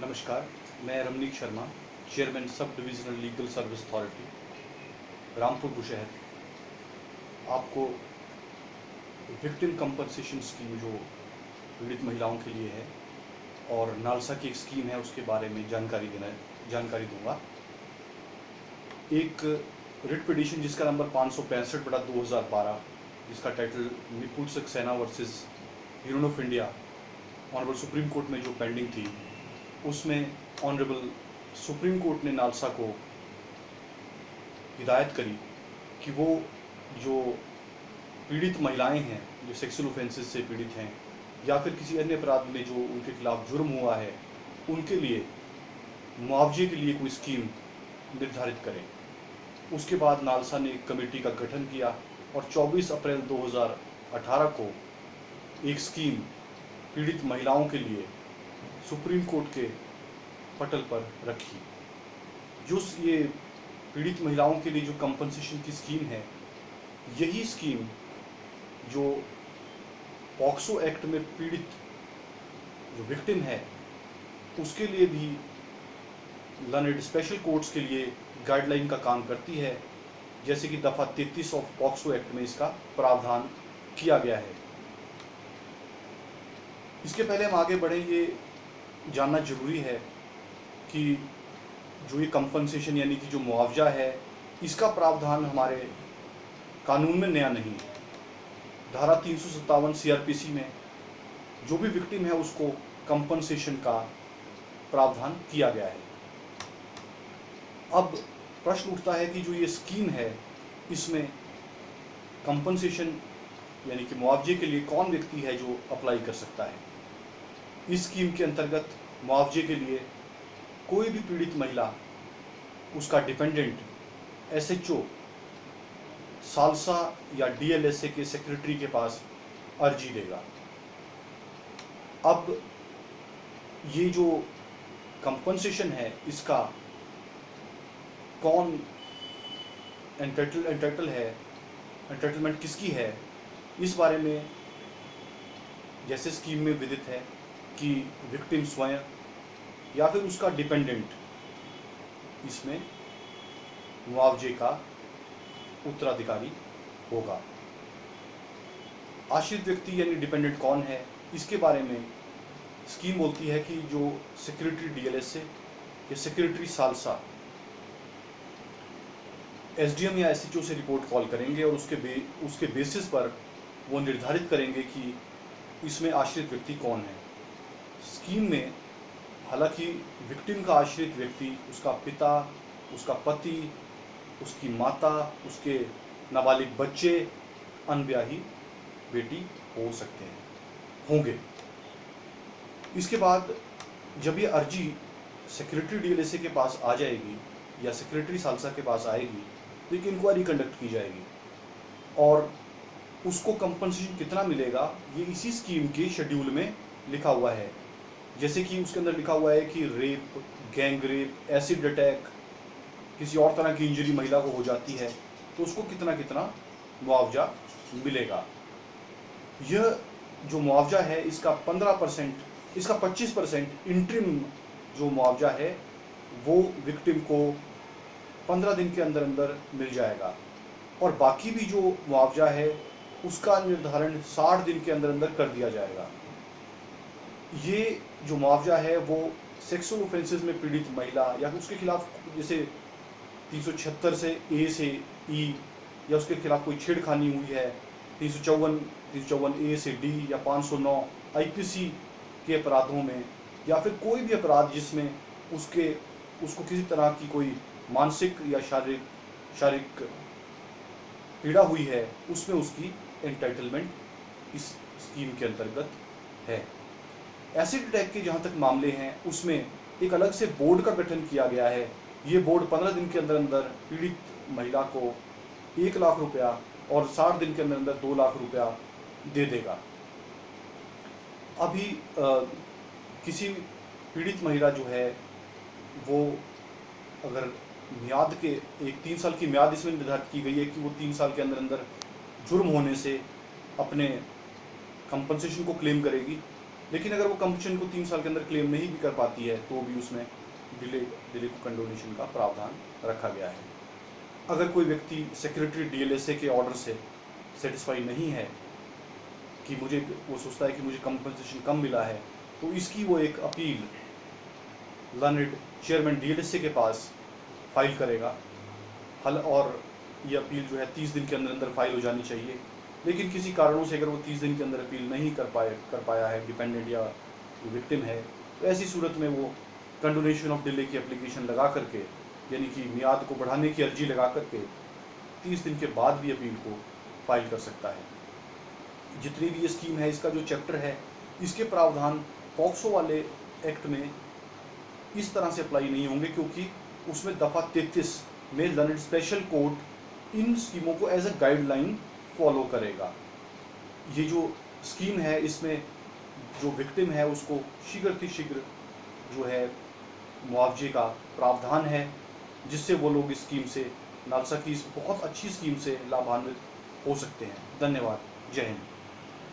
नमस्कार, मैं Ramneek Sharma, chairman sub divisional legal service authority, Rampur Bushahr, आपको विक्टिम कंपनसेशन स्कीम जो पीड़ित महिलाओं के लिए है और नालसा की एक स्कीम है उसके बारे में जानकारी दूंगा। एक रिट पिटीशन जिसका नंबर 565/2012, जिसका टाइटल निपुण Saxena versus union of India honourable supreme court में जो पेंडिंग थी, उसमें ऑनरेबल सुप्रीम कोर्ट ने नालसा को हिदायत करी कि वो जो पीड़ित महिलाएं हैं, जो सेक्सुअल ऑफेंसेस से पीड़ित हैं या फिर किसी अन्य अपराध में जो उनके खिलाफ जुर्म हुआ है, उनके लिए मुआवजे के लिए कोई स्कीम निर्धारित करें। उसके बाद नालसा ने एक कमेटी का गठन किया और 24 अप्रैल 2018 को एक स्कीम पीड़ित महिलाओं के लिए सुप्रीम कोर्ट के पटल पर रखी। जो ये पीड़ित महिलाओं के लिए जो कंपनसेशन की स्कीम है, यही स्कीम जो पॉक्सो एक्ट में पीड़ित जो विक्टिम है उसके लिए भी लर्नेड स्पेशल कोर्ट्स के लिए गाइडलाइन का काम करती है, जैसे कि दफ़ा 33 ऑफ पॉक्सो एक्ट में इसका प्रावधान किया गया है। इसके पहले हम आगे बढ़े, ये जानना जरूरी है कि जो ये कंपनसेशन यानी कि जो मुआवजा है, इसका प्रावधान हमारे कानून में नया नहीं है। धारा 357 सीआरपीसी में जो भी विक्टिम है उसको कंपनसेशन का प्रावधान किया गया है। अब प्रश्न उठता है कि जो ये स्कीम है, इसमें कंपनसेशन यानी कि मुआवजे के लिए कौन व्यक्ति है जो अप्लाई कर सकता है। इस स्कीम के अंतर्गत मुआवजे के लिए कोई भी पीड़ित महिला, उसका डिपेंडेंट, एसएचओ, सालसा या डीएलएसए के सेक्रेटरी के पास अर्जी देगा। अब ये जो कंपनसेशन है, इसका कौन एंटाइटल है, एंटाइटलमेंट किसकी है, इस बारे में जैसे स्कीम में विदित है कि विक्टिम स्वयं या फिर उसका डिपेंडेंट इसमें मुआवजे का उत्तराधिकारी होगा। आश्रित व्यक्ति यानी डिपेंडेंट कौन है, इसके बारे में स्कीम बोलती है कि जो सेक्रेटरी डीएलएसए या सेक्रेटरी सालसा एसडीएम या एसएचओ से रिपोर्ट कॉल करेंगे और उसके बेसिस पर वो निर्धारित करेंगे कि इसमें आश्रित व्यक्ति कौन है। स्कीम में हालांकि विक्टिम का आश्रित व्यक्ति उसका पिता, उसका पति, उसकी माता, उसके नाबालिग बच्चे, अनब्याही बेटी हो सकते हैं, होंगे। इसके बाद जब ये अर्जी सेक्रेटरी डीएलएसए के पास आ जाएगी या सेक्रेटरी सालसा के पास आएगी, तो एक इंक्वायरी कंडक्ट की जाएगी और उसको कंपनसेशन कितना मिलेगा ये इसी स्कीम के शेड्यूल में लिखा हुआ है। जैसे कि उसके अंदर लिखा हुआ है कि rape, gang rape, acid attack, किसी और तरह की इंजरी महिला को हो जाती है तो उसको कितना कितना मुआवजा मिलेगा। यह जो मुआवजा है इसका 15%, इसका 25% इंटरिम जो मुआवजा है वो विक्टिम को 15 दिन के अंदर अंदर मिल जाएगा और बाकी भी जो मुआवजा है उसका निर्धारण 60 दिन के अंदर अंदर कर दिया जाएगा। ये जो मुआवजा है वो सेक्सुअल ऑफेंसेस में पीड़ित महिला या उसके खिलाफ जैसे 376 से ए से ई या उसके खिलाफ कोई छेड़खानी हुई है, 354 ए से डी या 509 आईपीसी के अपराधों में, या फिर कोई भी अपराध जिसमें उसको किसी तरह की कोई मानसिक या शारीरिक पीड़ा हुई है, उसमें उसकी एंटाइटलमेंट इस स्कीम के अंतर्गत है। एसिड अटैक के जहाँ तक मामले हैं उसमें एक अलग से बोर्ड का गठन किया गया है। ये बोर्ड 15 दिन के अंदर अंदर पीड़ित महिला को 1 लाख रुपया और 60 दिन के अंदर अंदर 2 लाख रुपया दे देगा। अभी किसी पीड़ित महिला जो है वो अगर मियाद के 3 साल की मियाद इसमें निर्धारित की गई है कि वो 3 साल के अंदर अंदर जुर्म होने से अपने कंपनसेशन को क्लेम करेगी लेकिन अगर वो कंपटीशन को 3 साल के अंदर क्लेम नहीं भी कर पाती है तो भी उसमें डिले को कंडोनेशन का प्रावधान रखा गया है। अगर कोई व्यक्ति सेक्रेटरी डीएलएसए के ऑर्डर से सेटिस्फाई नहीं है कि वो सोचता है कि मुझे कंपनसेशन कम मिला है, तो इसकी वो एक अपील लर्नेड चेयरमैन डीएलएसए के पास फाइल करेगा। और ये अपील जो है 30 दिन के अंदर अंदर फाइल हो जानी चाहिए। लेकिन किसी कारणों से अगर वो 30 दिन के अंदर अपील नहीं कर पाया है, डिपेंडेंट या विक्टिम है, तो ऐसी सूरत में वो कंडोनेशन ऑफ डिले की एप्लीकेशन लगा करके, यानी कि मियाद को बढ़ाने की अर्जी लगा करके 30 दिन के बाद भी अपील को फाइल कर सकता है। जितनी भी ये स्कीम है, इसका जो चैप्टर है, इसके प्रावधान पॉक्सो वाले एक्ट में इस तरह से अप्लाई नहीं होंगे, क्योंकि उसमें दफ़ा 33 में लर्नेड स्पेशल कोर्ट इन स्कीमों को एज अ गाइडलाइन फॉलो करेगा। ये जो स्कीम है, इसमें जो विक्टिम है उसको शीघ्र जो है मुआवजे का प्रावधान है, जिससे वो लोग इस स्कीम से, नालसा की इस बहुत अच्छी स्कीम से लाभान्वित हो सकते हैं। धन्यवाद। जय हिंद।